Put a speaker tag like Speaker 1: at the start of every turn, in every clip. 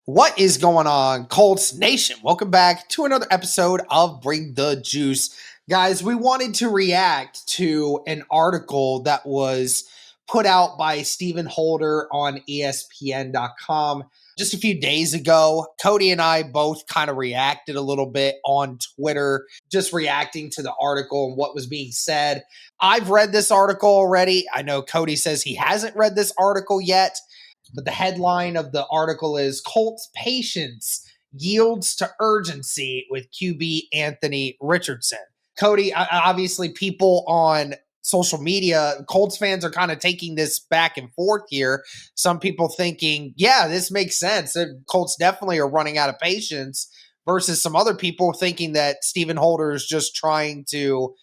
Speaker 1: What is going on, Colts Nation? Welcome back to another episode of Bring the Juice. Guys, we wanted to react to an article that was put out by Stephen Holder on ESPN.com just a few days ago. Cody and I both kind of reacted a little bit on Twitter, just reacting to the article and what was being said. I've read this article already. I know Cody says he hasn't read this article yet. But the headline of the article is Colts Patience Yields to Urgency with QB Anthony Richardson. Cody, obviously people on social media, Colts fans are kind of taking this back and forth here. Some people thinking, yeah, this makes sense. The Colts definitely are running out of patience versus some other people thinking that Stephen Holder is just trying to,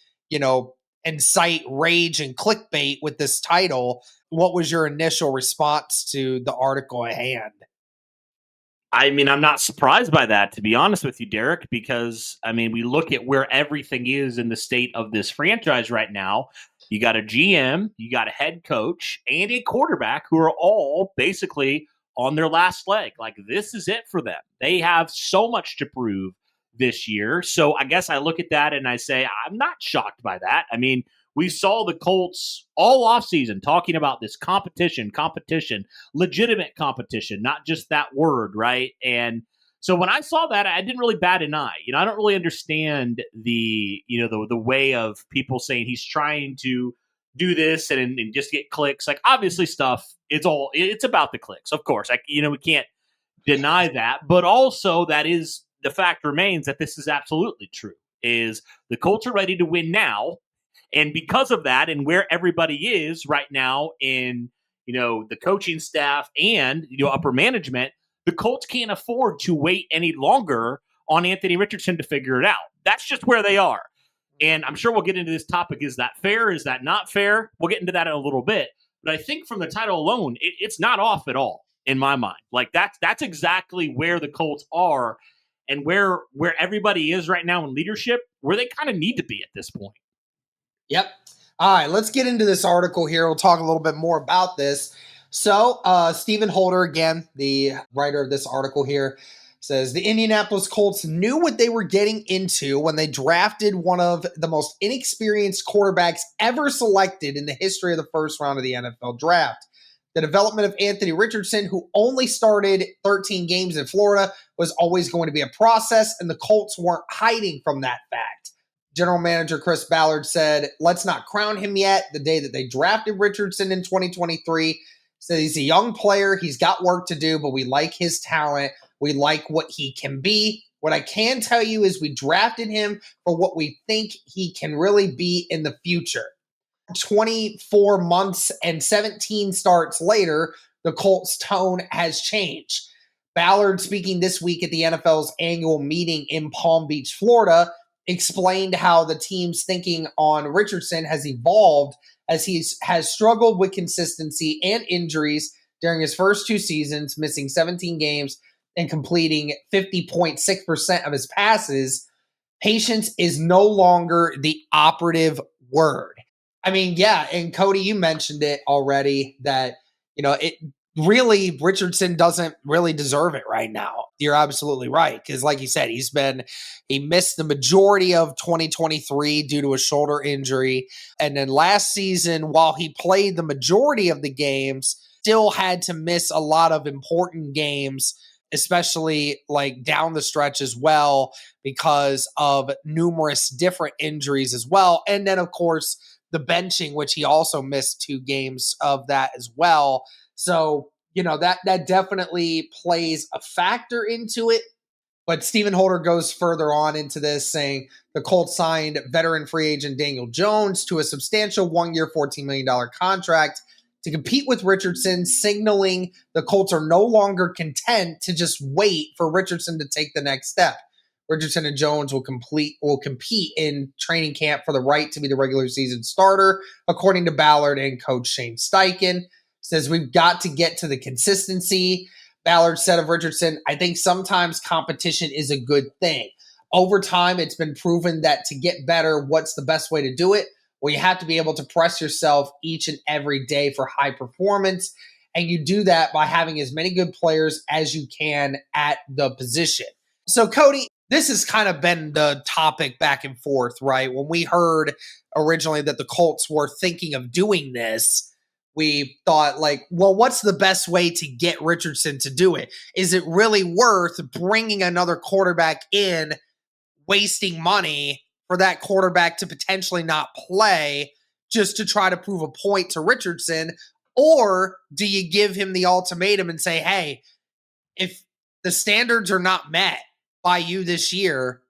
Speaker 1: incite rage and clickbait with this title. What was your initial response to the article at hand?
Speaker 2: I mean, I'm not surprised by that, to be honest with you, Derek, because, we look at where everything is in the state of this franchise right now. You got a GM, you got a head coach, and a quarterback who are all basically on their last leg. Like, this is it for them. They have so much to prove this year. So I guess I look at that and I say, I'm not shocked by that. We saw the Colts all offseason talking about this competition, legitimate competition, not just that word, right? And so when I saw that, I didn't really bat an eye. I don't really understand the way of people saying he's trying to do this and just get clicks. Like, obviously it's about the clicks, of course. We can't deny that, but also that is the fact remains that this is absolutely true. Is the Colts are ready to win now. And because of that and where everybody is right now in, the coaching staff and, upper management, the Colts can't afford to wait any longer on Anthony Richardson to figure it out. That's just where they are. And I'm sure we'll get into this topic. Is that fair? Is that not fair? We'll get into that in a little bit. But I think from the title alone, it's not off at all in my mind. Like, that's exactly where the Colts are and where everybody is right now in leadership, where they kind of need to be at this point.
Speaker 1: Yep. All right, let's get into this article here. We'll talk a little bit more about this. So, Stephen Holder, again, the writer of this article here, says the Indianapolis Colts knew what they were getting into when they drafted one of the most inexperienced quarterbacks ever selected in the history of the first round of the NFL draft. The development of Anthony Richardson, who only started 13 games in Florida, was always going to be a process, and the Colts weren't hiding from that fact. General Manager Chris Ballard said, let's not crown him yet. The day that they drafted Richardson in 2023, said he's a young player. He's got work to do, but we like his talent. We like what he can be. What I can tell you is we drafted him for what we think he can really be in the future. 24 months and 17 starts later, the Colts' tone has changed. Ballard, speaking this week at the NFL's annual meeting in Palm Beach, Florida, explained how the team's thinking on Richardson has evolved as he has struggled with consistency and injuries during his first two seasons, missing 17 games and completing 50.6% of his passes. Patience is no longer the operative word. And Cody, you mentioned it already that, really, Richardson doesn't really deserve it right now. You're absolutely right. Because like you said, he missed the majority of 2023 due to a shoulder injury. And then last season, while he played the majority of the games, still had to miss a lot of important games, especially like down the stretch as well, because of numerous different injuries as well. And then, of course, the benching, which he also missed 2 games of that as well. So, that definitely plays a factor into it. But Stephen Holder goes further on into this, saying the Colts signed veteran free agent Daniel Jones to a substantial 1-year, $14 million contract to compete with Richardson, signaling the Colts are no longer content to just wait for Richardson to take the next step. Richardson and Jones will compete in training camp for the right to be the regular season starter, according to Ballard and coach Shane Steichen. Says we've got to get to the consistency. Ballard said of Richardson, I think sometimes competition is a good thing. Over time, it's been proven that to get better, what's the best way to do it? Well, you have to be able to press yourself each and every day for high performance. And you do that by having as many good players as you can at the position. So, Cody, this has kind of been the topic back and forth, right? When we heard originally that the Colts were thinking of doing this, we thought, like, well, what's the best way to get Richardson to do it? Is it really worth bringing another quarterback in, wasting money for that quarterback to potentially not play just to try to prove a point to Richardson? Or do you give him the ultimatum and say, hey, if the standards are not met by you this year,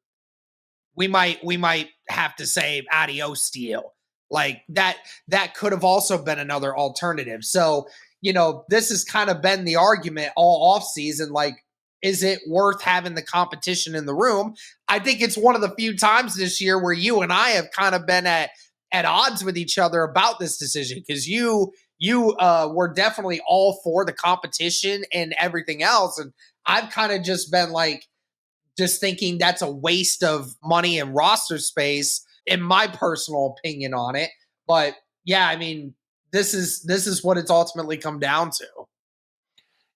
Speaker 1: we might have to say adios to you. Like that could have also been another alternative. So, this has kind of been the argument all offseason. Like, is it worth having the competition in the room? I think it's one of the few times this year where you and I have kind of been at odds with each other about this decision, because you were definitely all for the competition and everything else, and I've kind of just been like, just thinking that's a waste of money and roster space, in my personal opinion on it. But yeah, I mean, this is what it's ultimately come down to.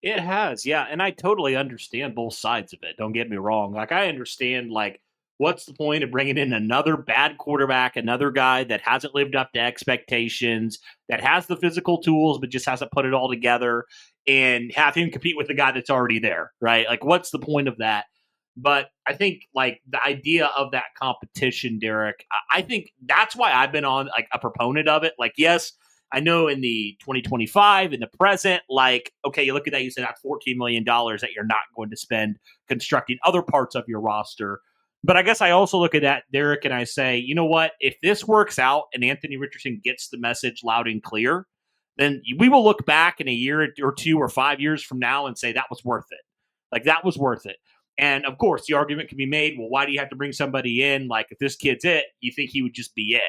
Speaker 2: It has, yeah, and I totally understand both sides of it. Don't get me wrong. Like, I understand, like, what's the point of bringing in another bad quarterback, another guy that hasn't lived up to expectations, that has the physical tools but just hasn't put it all together, and have him compete with the guy that's already there, right? Like, what's the point of that? But I think, like, the idea of that competition, Derek, I think that's why I've been on, like, a proponent of it. Like, yes, I know in the 2025, in the present, like, okay, you look at that, you say that's $14 million that you're not going to spend constructing other parts of your roster. But I guess I also look at that, Derek, and I say, you know what? If this works out and Anthony Richardson gets the message loud and clear, then we will look back in a year or 2 or 5 years from now and say that was worth it. Like, that was worth it. And of course, the argument can be made, well, why do you have to bring somebody in? Like, if this kid's it, you think he would just be it.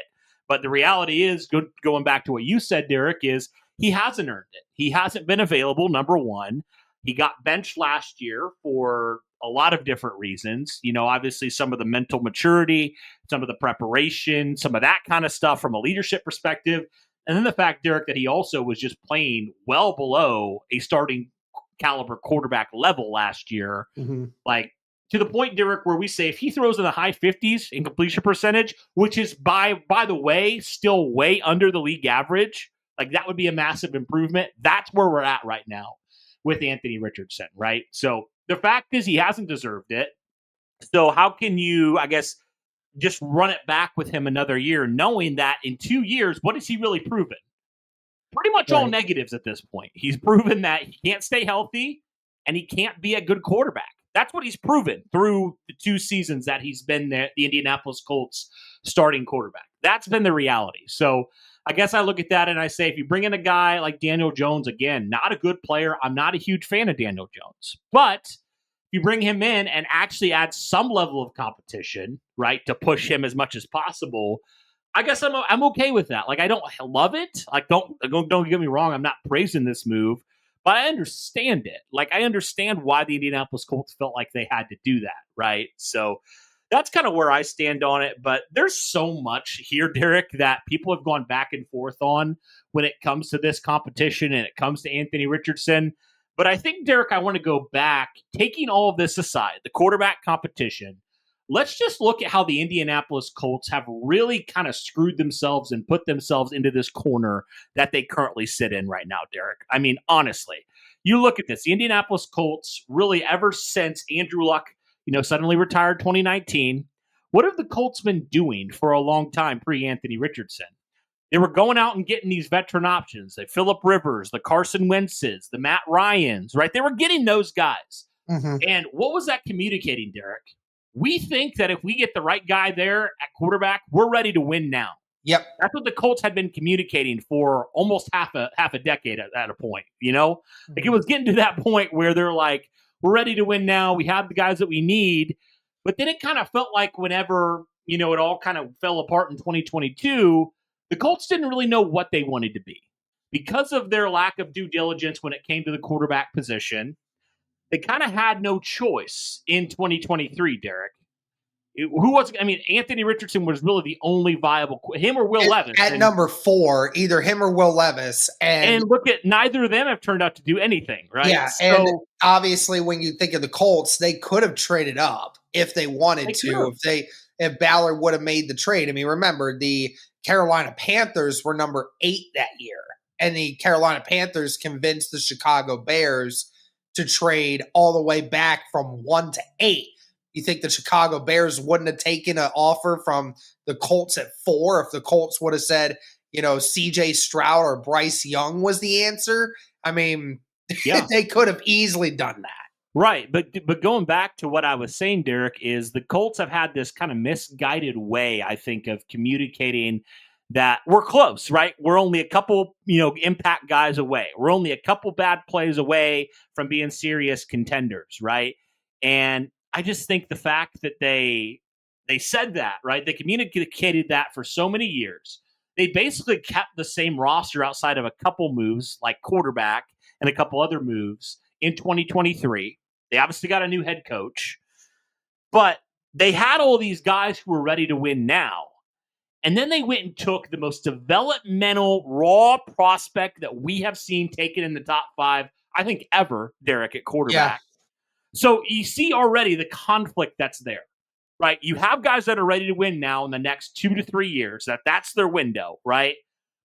Speaker 2: But the reality is, going back to what you said, Derek, is he hasn't earned it. He hasn't been available, number one. He got benched last year for a lot of different reasons. Obviously some of the mental maturity, some of the preparation, some of that kind of stuff from a leadership perspective. And then the fact, Derek, that he also was just playing well below a starting caliber quarterback level last year.
Speaker 1: Mm-hmm.
Speaker 2: Like, to the point, Derek, where we say if he throws in the high 50s in completion percentage, which is, by the way, still way under the league average, like, that would be a massive improvement. That's where we're at right now with Anthony Richardson, right? So the fact is he hasn't deserved it. So how can you, I guess, just run it back with him another year, knowing that in 2 years, what has he really proven? Pretty much all negatives at this point. He's proven that he can't stay healthy and he can't be a good quarterback. That's what he's proven through the 2 seasons that he's been the Indianapolis Colts starting quarterback. That's been the reality. So I guess I look at that and I say, if you bring in a guy like Daniel Jones, again, not a good player. I'm not a huge fan of Daniel Jones. But if you bring him in and actually add some level of competition, right, to push him as much as possible, I guess I'm okay with that. Like, I don't love it. Like, don't get me wrong. I'm not praising this move, but I understand it. Like, I understand why the Indianapolis Colts felt like they had to do that, right? So that's kind of where I stand on it. But there's so much here, Derek, that people have gone back and forth on when it comes to this competition and it comes to Anthony Richardson. But I think, Derek, I want to go back, taking all of this aside, the quarterback competition. Let's just look at how the Indianapolis Colts have really kind of screwed themselves and put themselves into this corner that they currently sit in right now, Derek. I mean, honestly, you look at this. The Indianapolis Colts, really, ever since Andrew Luck, suddenly retired 2019, what have the Colts been doing for a long time pre-Anthony Richardson? They were going out and getting these veteran options, the Phillip Rivers, the Carson Wentz's, the Matt Ryans, right? They were getting those guys.
Speaker 1: Mm-hmm.
Speaker 2: And what was that communicating, Derek? We think that if we get the right guy there at quarterback, we're ready to win now.
Speaker 1: Yep.
Speaker 2: That's what the Colts had been communicating for almost half a decade at a point,
Speaker 1: Mm-hmm.
Speaker 2: Like, it was getting to that point where they're like, we're ready to win now. We have the guys that we need. But then it kind of felt like whenever, it all kind of fell apart in 2022, the Colts didn't really know what they wanted to be. Because of their lack of due diligence when it came to the quarterback position, they kind of had no choice in 2023, Derek. Who was? I mean, Anthony Richardson was really the only viable. Him or Will Levis
Speaker 1: At number 4, either him or Will Levis,
Speaker 2: and look at neither of them have turned out to do anything, right?
Speaker 1: Yeah, and obviously, when you think of the Colts, they could have traded up if they wanted to. If Ballard would have made the trade. I mean, remember the Carolina Panthers were number 8 that year, and the Carolina Panthers convinced the Chicago Bears to trade all the way back from 1 to 8. You think the Chicago Bears wouldn't have taken an offer from the Colts at 4 if the Colts would have said, C.J. Stroud or Bryce Young was the answer? I mean, they could have easily done that.
Speaker 2: Right. But going back to what I was saying, Derek, is the Colts have had this kind of misguided way, I think, of communicating that we're close, right? We're only a couple, impact guys away. We're only a couple bad plays away from being serious contenders, right? And I just think the fact that they said that, right? They communicated that for so many years. They basically kept the same roster outside of a couple moves, like quarterback and a couple other moves in 2023. They obviously got a new head coach, but they had all these guys who were ready to win now. And then they went and took the most developmental, raw prospect that we have seen taken in the top 5, I think, ever, Derek, at quarterback. Yeah. So you see already the conflict that's there, right? You have guys that are ready to win now in the next 2 to 3 years. That's their window, right?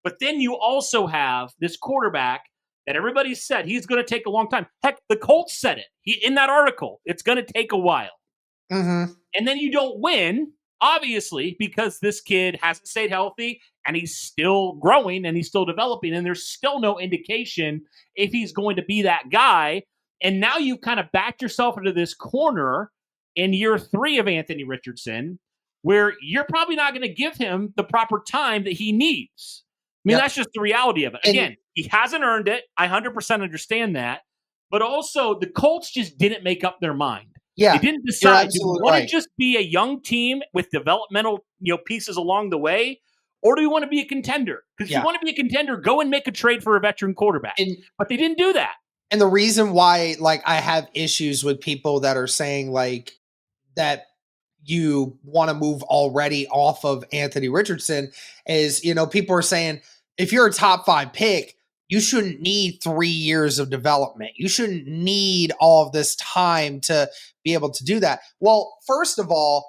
Speaker 2: But then you also have this quarterback that everybody said he's going to take a long time. Heck, the Colts said it in that article. It's going to take a while.
Speaker 1: Mm-hmm.
Speaker 2: And then you don't win, obviously, because this kid hasn't stayed healthy and he's still growing and he's still developing. And there's still no indication if he's going to be that guy. And now you've kind of backed yourself into this corner in year 3 of Anthony Richardson, where you're probably not going to give him the proper time that he needs. I mean, that's just the reality of it. Again, he hasn't earned it. I 100% understand that. But also, the Colts just didn't make up their mind.
Speaker 1: Yeah,
Speaker 2: they didn't decide, do we want to just be a young team with developmental pieces along the way, or do we want to be a contender? Because if you want to be a contender, go and make a trade for a veteran quarterback. But they didn't do that.
Speaker 1: And the reason why, I have issues with people that are saying, that you want to move already off of Anthony Richardson is, people are saying, if you're a top 5 pick, you shouldn't need 3 years of development. You shouldn't need all of this time to be able to do that. Well, first of all,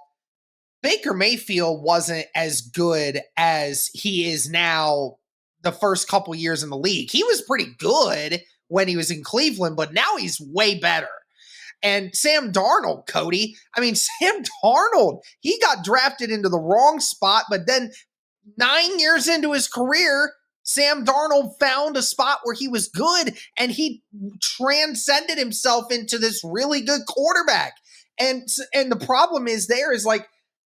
Speaker 1: Baker Mayfield wasn't as good as he is now the first couple years in the league. He was pretty good when he was in Cleveland, but now he's way better. And Sam Darnold, Cody, Sam Darnold, he got drafted into the wrong spot, but then 9 years into his career, Sam Darnold found a spot where he was good and he transcended himself into this really good quarterback. And the problem is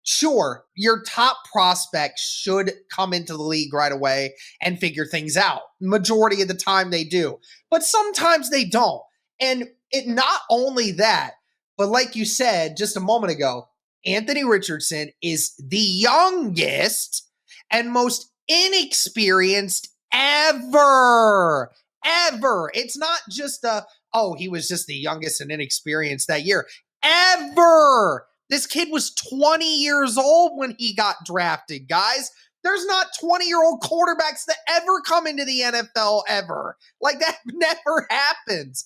Speaker 1: sure, your top prospect should come into the league right away and figure things out. Majority of the time they do, but sometimes they don't. And it not only that, but like you said just a moment ago, Anthony Richardson is the youngest and most inexperienced ever. It's not just he was just the youngest and inexperienced that year. Ever. This kid was 20 years old when he got drafted, guys. There's not 20-year-old quarterbacks that ever come into the NFL ever. That never happens.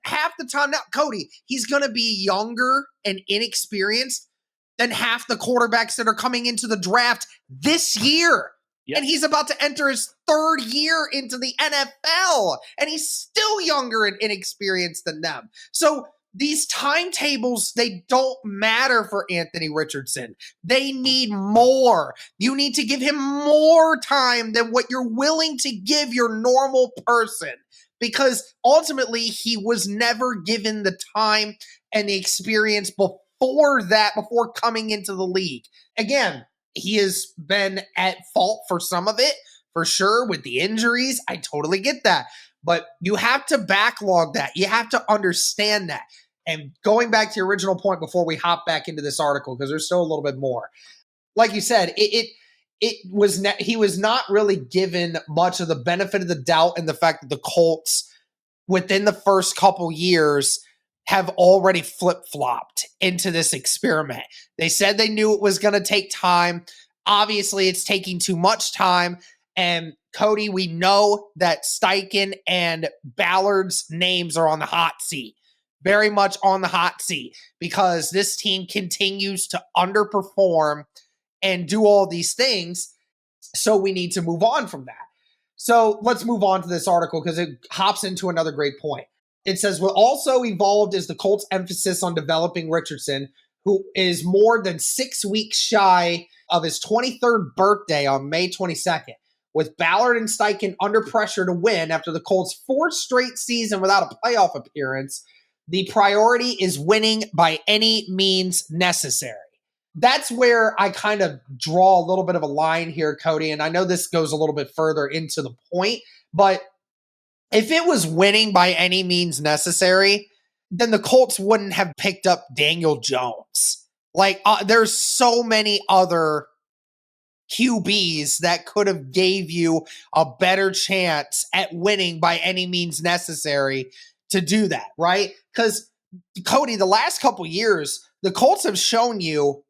Speaker 1: Half the time now, Cody, he's going to be younger and inexperienced than half the quarterbacks that are coming into the draft this year. Yep. And he's about to enter his 3rd year into the NFL. And he's still younger and inexperienced than them. So these timetables, they don't matter for Anthony Richardson. They need more. You need to give him more time than what you're willing to give your normal person, because ultimately he was never given the time and the experience before coming into the league. Again, he has been at fault for some of it, for sure, with the injuries. I totally get that. But you have to backlog that. You have to understand that. And going back to your original point before we hop back into this article, because there's still a little bit more. Like you said, he was not really given much of the benefit of the doubt in the fact that the Colts, within the first couple years, have already flip-flopped into this experiment. They said they knew it was going to take time. Obviously, it's taking too much time. And Cody, we know that Steichen and Ballard's names are on the hot seat, very much on the hot seat, because this team continues to underperform and do all these things. So we need to move on from that. So let's move on to this article because it hops into another great point. It says, what also evolved is the Colts' emphasis on developing Richardson, who is more than 6 weeks shy of his 23rd birthday on May 22nd. With Ballard and Steichen under pressure to win after the Colts' fourth straight season without a playoff appearance, the priority is winning by any means necessary. That's where I kind of draw a little bit of a line here, Cody, and I know this goes a little bit further into the point, but if it was winning by any means necessary, then the Colts wouldn't have picked up Daniel Jones. Like, there's so many other QBs that could have gave you a better chance at winning by any means necessary to do that, right? Because, Cody, the last couple years, the Colts have shown you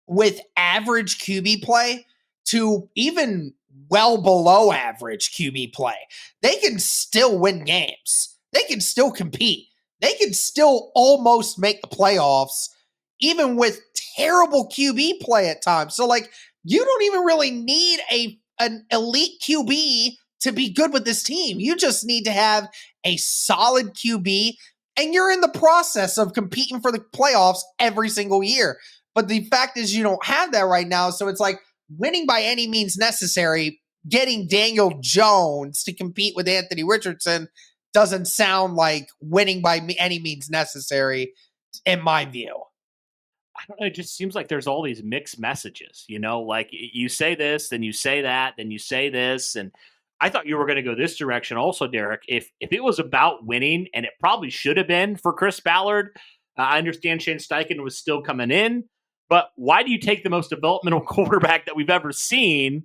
Speaker 1: with average QB play to even well below average QB play, they can still win games. They can still compete. They can still almost make the playoffs, even with terrible QB play at times. So, like, you don't even really need an elite QB to be good with this team. You just need to have a solid QB, and you're in the process of competing for the playoffs every single year. But the fact is you don't have that right now. So it's like winning by any means necessary, getting Daniel Jones to compete with Anthony Richardson doesn't sound like winning by any means necessary in my view.
Speaker 2: I don't know. It just seems like there's all these mixed messages, like you say this, then you say that, then you say this. And I thought you were going to go this direction also, Derek. If it was about winning, and it probably should have been for Chris Ballard, I understand Shane Steichen was still coming in, but why do you take the most developmental quarterback that we've ever seen?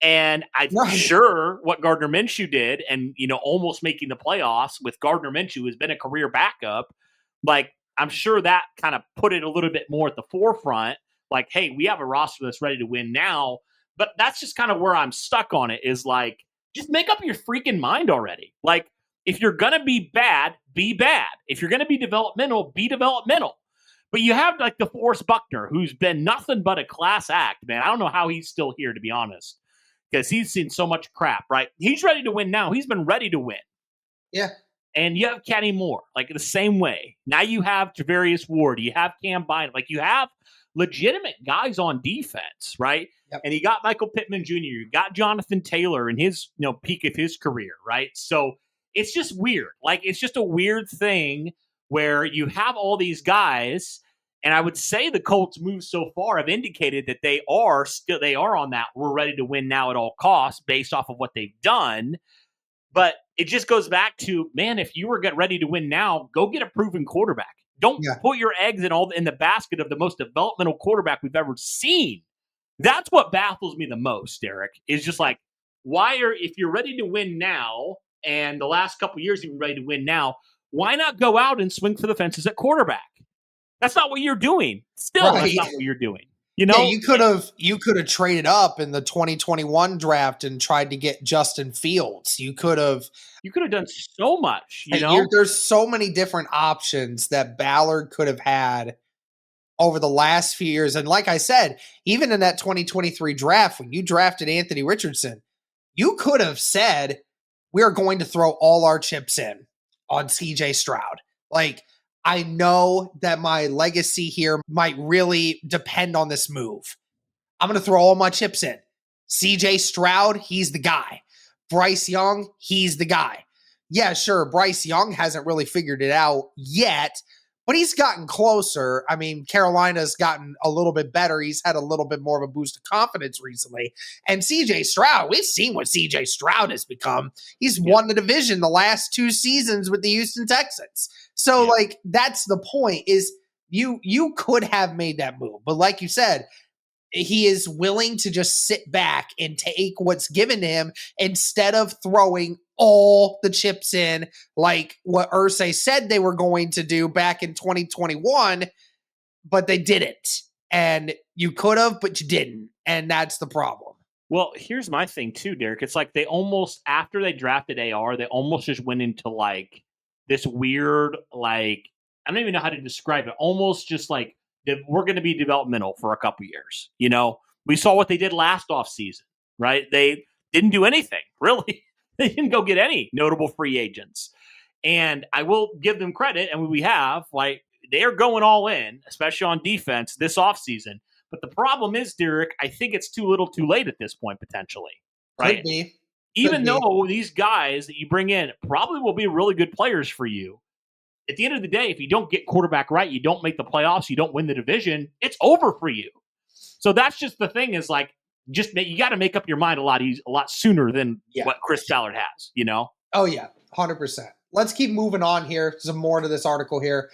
Speaker 2: And I'm sure what Gardner Minshew did, and, almost making the playoffs with Gardner Minshew, has been a career backup. Like, I'm sure that kind of put it a little bit more at the forefront. Like, hey, we have a roster that's ready to win now. But that's just kind of where I'm stuck on it, is like, just make up your freaking mind already. Like, if you're going to be bad, be bad. If you're going to be developmental, be developmental. But you have like the DeForest Buckner, who's been nothing but a class act, man. I don't know how he's still here, to be honest, because he's seen so much crap, right? He's ready to win now. He's been ready to win.
Speaker 1: Yeah.
Speaker 2: And you have Kenny Moore, like the same way. Now you have Javarius Ward. You have Cam Bynum. Like, you have legitimate guys on defense, right?
Speaker 1: Yep.
Speaker 2: And you got Michael Pittman Jr. You got Jonathan Taylor in his peak of his career, right? So it's just weird. Like, it's just a weird thing where you have all these guys, and I would say the Colts' moves so far have indicated that they are on that we're ready to win now at all costs based off of what they've done. But it just goes back to, man, if you were ready to win now, go get a proven quarterback. Don't put your eggs in the basket of the most developmental quarterback we've ever seen. That's what baffles me the most, Derek, is just like, if you're ready to win now, and the last couple of years you've been ready to win now, why not go out and swing for the fences at quarterback? That's not what you're doing. Still, That's not what you're doing.
Speaker 1: Yeah, you could have traded up in the 2021 draft and tried to get Justin Fields. You could have
Speaker 2: done so much.
Speaker 1: There's so many different options that Ballard could have had over the last few years. And like I said, even in that 2023 draft, when you drafted Anthony Richardson, you could have said, we are going to throw all our chips in on CJ Stroud. Like, I know that my legacy here might really depend on this move. I'm going to throw all my chips in. CJ Stroud, he's the guy. Bryce Young, he's the guy. Yeah, sure, Bryce Young hasn't really figured it out yet, but he's gotten closer. I mean, Carolina's gotten a little bit better. He's had a little bit more of a boost of confidence recently. And CJ Stroud, we've seen what CJ Stroud has become. He's won the division the last 2 seasons with the Houston Texans. So, like, that's the point, is you could have made that move. But like you said, he is willing to just sit back and take what's given to him instead of throwing all the chips in, like what Irsay said they were going to do back in 2021, but they didn't. And you could have, but you didn't. And that's the problem.
Speaker 2: Well, here's my thing too, Derek. It's like they almost, after they drafted AR, they almost just went into like this weird, like, I don't even know how to describe it. Almost just like we're going to be developmental for a couple years. You know, we saw what they did last offseason, right? They didn't do anything, really. They didn't go get any notable free agents. And I will give them credit, and we have, like, they're going all in, especially on defense this offseason. But the problem is, Derek, I think it's too little too late at this point, potentially. Right?
Speaker 1: Could be.
Speaker 2: Even though these guys that you bring in probably will be really good players for you, at the end of the day, if you don't get quarterback right, you don't make the playoffs, you don't win the division, it's over for you. So that's just the thing is, like, just you got to make up your mind a lot sooner than what Chris Ballard has, you know?
Speaker 1: Oh, yeah, 100%. Let's keep moving on here. Some more to this article here.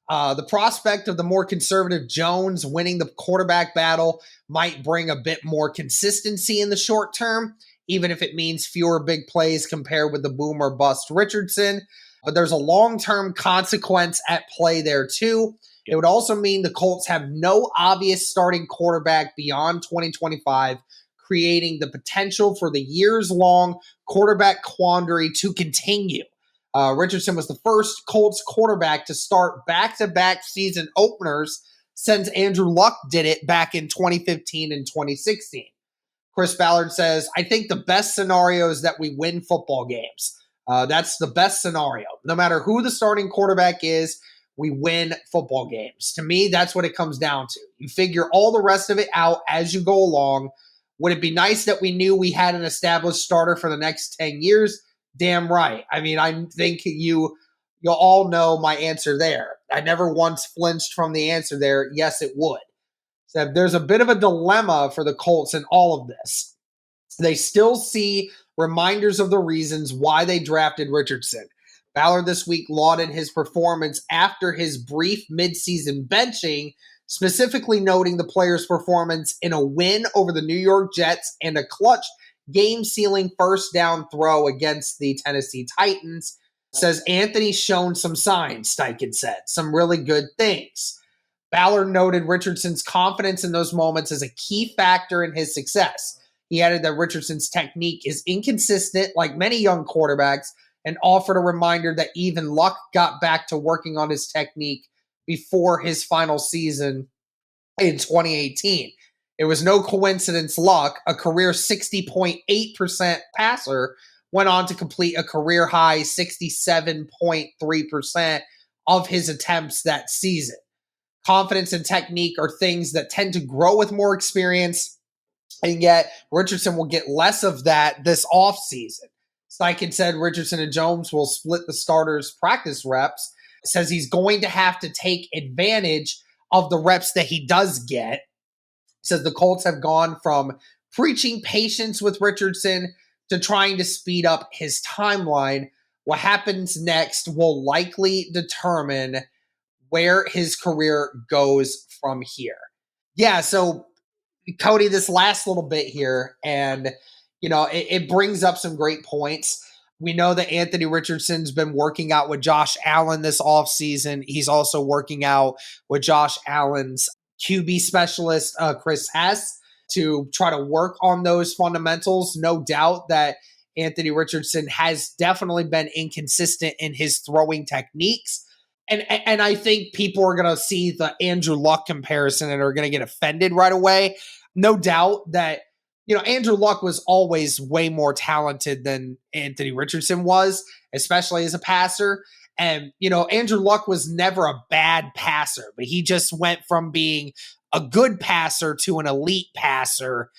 Speaker 1: The prospect of the more conservative Jones winning the quarterback battle might bring a bit more consistency in the short term, even if it means fewer big plays compared with the boom or bust Richardson. But there's a long-term consequence at play there too. It would also mean the Colts have no obvious starting quarterback beyond 2025, creating the potential for the years-long quarterback quandary to continue. Richardson was the first Colts quarterback to start back-to-back season openers since Andrew Luck did it back in 2015 and 2016. Chris Ballard says, I think the best scenario is that we win football games. That's the best scenario. No matter who the starting quarterback is, we win football games. To me, that's what it comes down to. You figure all the rest of it out as you go along. Would it be nice that we knew we had an established starter for the next 10 years? Damn right. I mean, I think you'll all know my answer there. I never once flinched from the answer there. Yes, it would. So there's a bit of a dilemma for the Colts in all of this. They still see reminders of the reasons why they drafted Richardson. Ballard this week lauded his performance after his brief midseason benching, specifically noting the player's performance in a win over the New York Jets and a clutch game-sealing first down throw against the Tennessee Titans. Says Anthony's shown some signs, Steichen said, some really good things. Ballard noted Richardson's confidence in those moments as a key factor in his success. He added that Richardson's technique is inconsistent, like many young quarterbacks, and offered a reminder that even Luck got back to working on his technique before his final season in 2018. It was no coincidence Luck, a career 60.8% passer, went on to complete a career-high 67.3% of his attempts that season. Confidence and technique are things that tend to grow with more experience, and yet Richardson will get less of that this offseason. Steichen said Richardson and Jones will split the starters' practice reps. Says he's going to have to take advantage of the reps that he does get. Says the Colts have gone from preaching patience with Richardson to trying to speed up his timeline. What happens next will likely determine where his career goes from here. Yeah, so Cody, this last little bit here, and it brings up some great points. We know that Anthony Richardson's been working out with Josh Allen this offseason. He's also working out with Josh Allen's QB specialist, Chris Hess, to try to work on those fundamentals. No doubt that Anthony Richardson has definitely been inconsistent in his throwing techniques. And I think people are going to see the Andrew Luck comparison and are going to get offended right away. No doubt that Andrew Luck was always way more talented than Anthony Richardson was, especially as a passer. And, Andrew Luck was never a bad passer, but he just went from being a good passer to an elite passer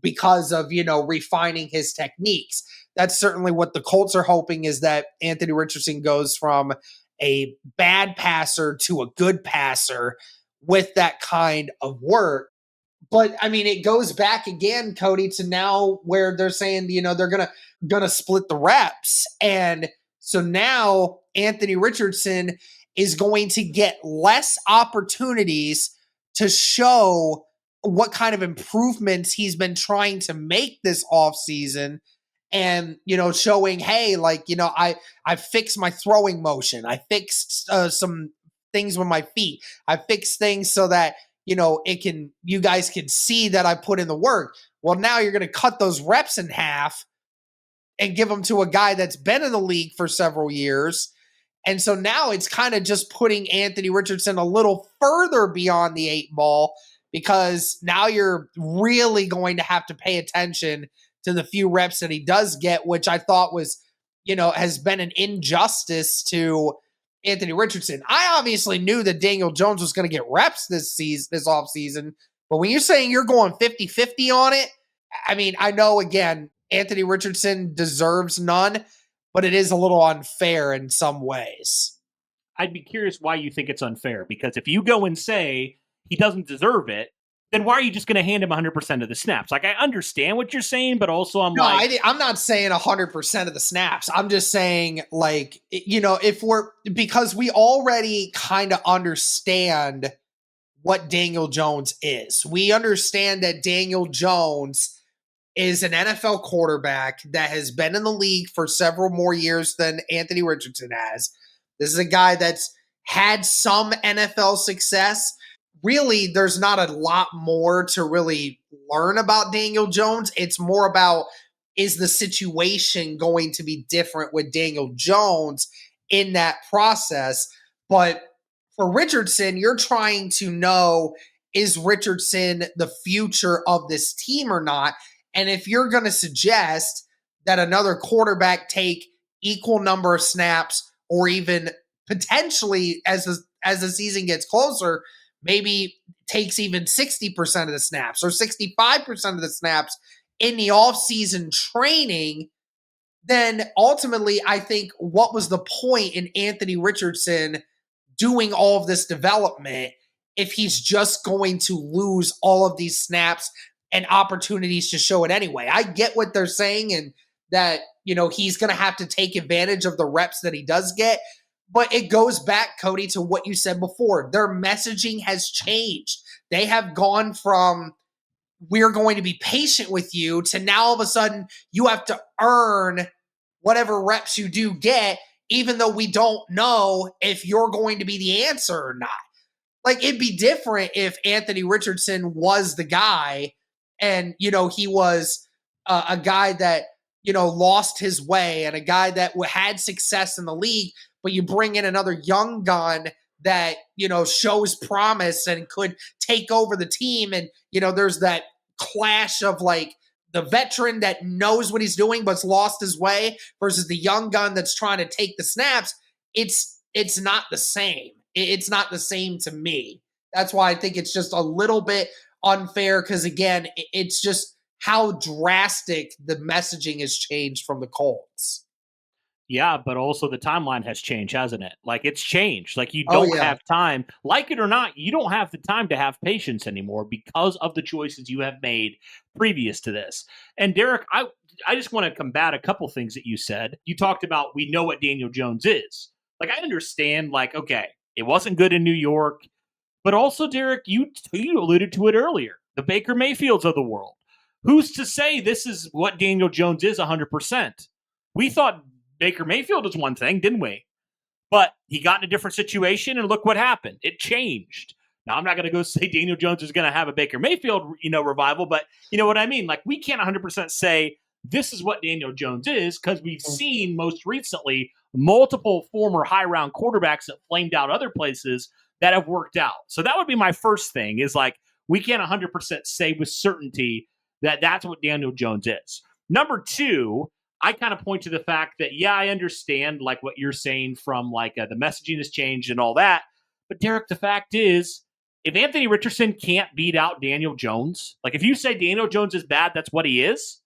Speaker 1: because of, refining his techniques. That's certainly what the Colts are hoping, is that Anthony Richardson goes from a bad passer to a good passer with that kind of work. But I mean, it goes back again, Cody, to now where they're saying, they're gonna split the reps. And so now Anthony Richardson is going to get less opportunities to show what kind of improvements he's been trying to make this offseason. and, showing, hey, like, I fixed my throwing motion. I fixed some things with my feet. I fixed things so that, you guys can see that I put in the work. Well, now you're going to cut those reps in half and give them to a guy that's been in the league for several years. And so now it's kind of just putting Anthony Richardson a little further beyond the 8 ball, because now you're really going to have to pay attention to the few reps that he does get, which I thought was, has been an injustice to Anthony Richardson. I obviously knew that Daniel Jones was going to get reps this offseason, but when you're saying you're going 50-50 on it, I mean, I know, again, Anthony Richardson deserves none, but it is a little unfair in some ways.
Speaker 2: I'd be curious why you think it's unfair, because if you go and say he doesn't deserve it, then why are you just going to hand him 100% of the snaps? Like, I understand what you're saying, but also I'm
Speaker 1: I'm not saying 100% of the snaps. I'm just saying, like, because we already kind of understand what Daniel Jones is. We understand that Daniel Jones is an NFL quarterback that has been in the league for several more years than Anthony Richardson has. This is a guy that's had some NFL success. Really, there's not a lot more to really learn about Daniel Jones. It's more about, is the situation going to be different with Daniel Jones in that process? But for Richardson, you're trying to know, is Richardson the future of this team or not? And if you're going to suggest that another quarterback take equal number of snaps, or even potentially as the season gets closer, maybe takes even 60% of the snaps or 65% of the snaps in the offseason training, then ultimately I think, what was the point in Anthony Richardson doing all of this development if he's just going to lose all of these snaps and opportunities to show it anyway? I get what they're saying, and that, he's going to have to take advantage of the reps that he does get. But it goes back, Cody, to what you said before. Their messaging has changed. They have gone from, we're going to be patient with you, to now all of a sudden you have to earn whatever reps you do get, even though we don't know if you're going to be the answer or not. Like, it'd be different if Anthony Richardson was the guy, and, he was a guy that, lost his way, and a guy that had success in the league, but you bring in another young gun that, shows promise and could take over the team. And, there's that clash of, like, the veteran that knows what he's doing but's lost his way versus the young gun that's trying to take the snaps. It's not the same. It's not the same to me. That's why I think it's just a little bit unfair, because, again, it's just how drastic the messaging has changed from the Colts.
Speaker 2: Yeah, but also the timeline has changed, hasn't it? Like, it's changed. Like, you don't have time. Like it or not, you don't have the time to have patience anymore because of the choices you have made previous to this. And Derek, I just want to combat a couple things that you said. You talked about, we know what Daniel Jones is. Like, I understand, like, okay, it wasn't good in New York. But also, Derek, you alluded to it earlier. The Baker Mayfields of the world. Who's to say this is what Daniel Jones is 100%? We thought Baker Mayfield was one thing, didn't we? But he got in a different situation, and look what happened. It changed. Now, I'm not going to go say Daniel Jones is going to have a Baker Mayfield, revival, but you know what I mean? Like, we can't 100% say this is what Daniel Jones is, because we've seen most recently multiple former high-round quarterbacks that flamed out other places that have worked out. So that would be my first thing, is like, we can't 100% say with certainty that that's what Daniel Jones is. Number two, I kind of point to the fact that, yeah, I understand like what you're saying from like the messaging has changed and all that. But Derek, the fact is, if Anthony Richardson can't beat out Daniel Jones, like if you say Daniel Jones is bad, that's what he is.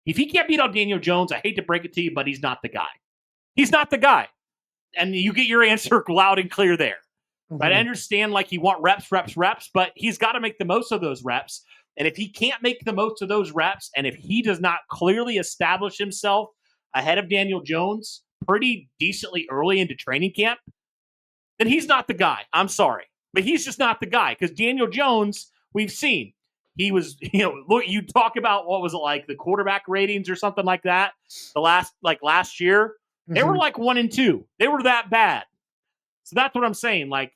Speaker 2: If he can't beat out Daniel Jones, I hate to break it to you, but he's not the guy. He's not the guy. And you get your answer loud and clear there. Mm-hmm. But I understand like you want reps, but he's got to make the most of those reps. And if he can't make the most of those reps, and if he does not clearly establish himself ahead of Daniel Jones pretty decently early into training camp, then he's not the guy. I'm sorry. But he's just not the guy, because Daniel Jones, we've seen, he was, look, you talk about what was it like, the quarterback ratings or something like that. Last year, they were like 1-2. They were that bad. So that's what I'm saying. Like,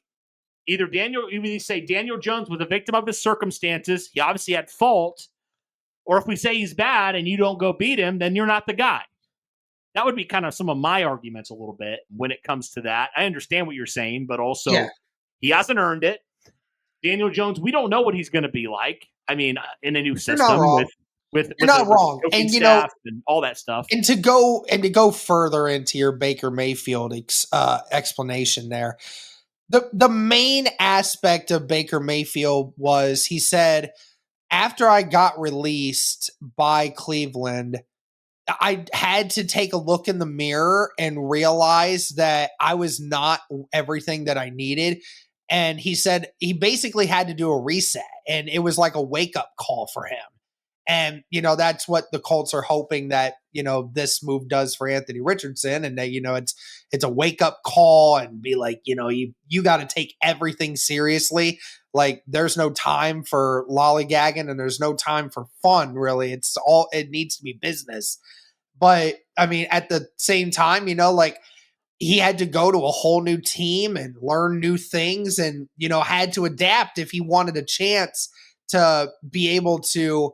Speaker 2: either you say Daniel Jones was a victim of his circumstances. He obviously had fault. Or if we say he's bad and you don't go beat him, then you're not the guy. That would be kind of some of my arguments a little bit when it comes to that. I understand what you're saying, but also he hasn't earned it. Daniel Jones, we don't know what he's going to be like. I mean, in a new system with
Speaker 1: you're not wrong, and
Speaker 2: staff and all that stuff.
Speaker 1: And to go further into your Baker Mayfield explanation there, the main aspect of Baker Mayfield was he said, after I got released by Cleveland, I had to take a look in the mirror and realize that I was not everything that I needed. And he said he basically had to do a reset, and it was like a wake up call for him. And, that's what the Colts are hoping that, this move does for Anthony Richardson. And that, it's a wake up call and be like, you got to take everything seriously. Like, there's no time for lollygagging and there's no time for fun, really. It needs to be business. But I mean, at the same time, he had to go to a whole new team and learn new things and, had to adapt if he wanted a chance to be able to,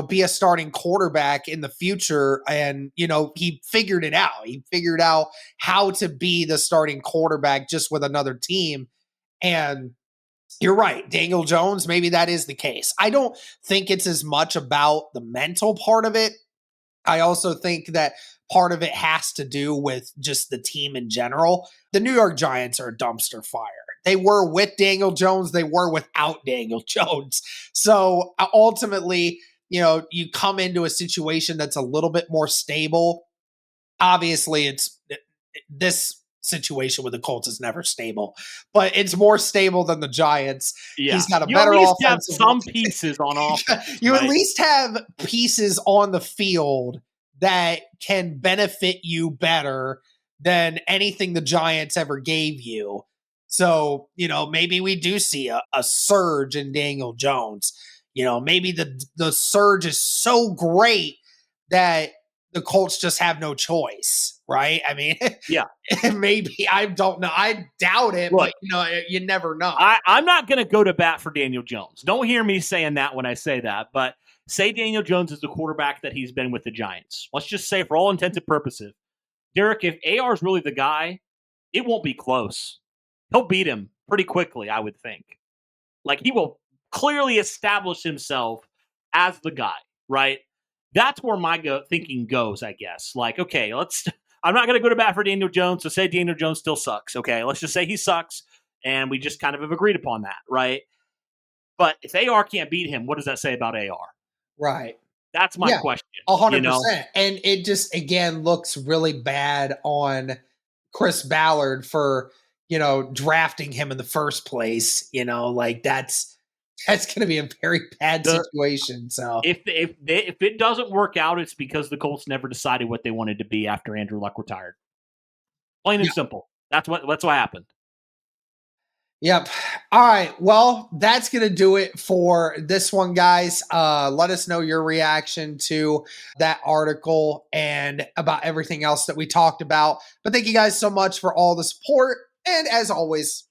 Speaker 1: be a starting quarterback in the future. And, he figured it out. He figured out how to be the starting quarterback just with another team. And you're right, Daniel Jones, maybe that is the case. I don't think it's as much about the mental part of it. I also think that part of it has to do with just the team in general. The New York Giants are a dumpster fire. They were with Daniel Jones. They were without Daniel Jones. So ultimately, you come into a situation that's a little bit more stable. Obviously, this situation with the Colts is never stable, but it's more stable than the Giants.
Speaker 2: Yeah.
Speaker 1: He's got a better offensive.
Speaker 2: Have some pieces on offense.
Speaker 1: You right? At least have pieces on the field that can benefit you better than anything the Giants ever gave you. So, maybe we do see a surge in Daniel Jones. Maybe the surge is so great that the Colts just have no choice, right? I mean,
Speaker 2: yeah,
Speaker 1: maybe. I don't know. I doubt it, look, but you never know.
Speaker 2: I'm not going to go to bat for Daniel Jones. Don't hear me saying that when I say that, but say Daniel Jones is the quarterback that he's been with the Giants. Let's just say, for all intents and purposes, Derek, if AR is really the guy, it won't be close. He'll beat him pretty quickly, I would think. Like, he will clearly establish himself as the guy, right? That's where my thinking goes, I guess. Like, okay, I'm not going to go to bat for Daniel Jones, so say Daniel Jones still sucks, okay? Let's just say he sucks, and we just kind of have agreed upon that, right? But if AR can't beat him, what does that say about AR?
Speaker 1: Right.
Speaker 2: That's my question.
Speaker 1: 100%. And it just, again, looks really bad on Chris Ballard for, drafting him in the first place. Like that's going to be a very bad situation. So
Speaker 2: if it doesn't work out, it's because the Colts never decided what they wanted to be after Andrew Luck retired. Plain and simple. That's what happened.
Speaker 1: Yep. All right. Well, that's going to do it for this one, guys. Let us know your reaction to that article and about everything else that we talked about. But thank you guys so much for all the support. And as always,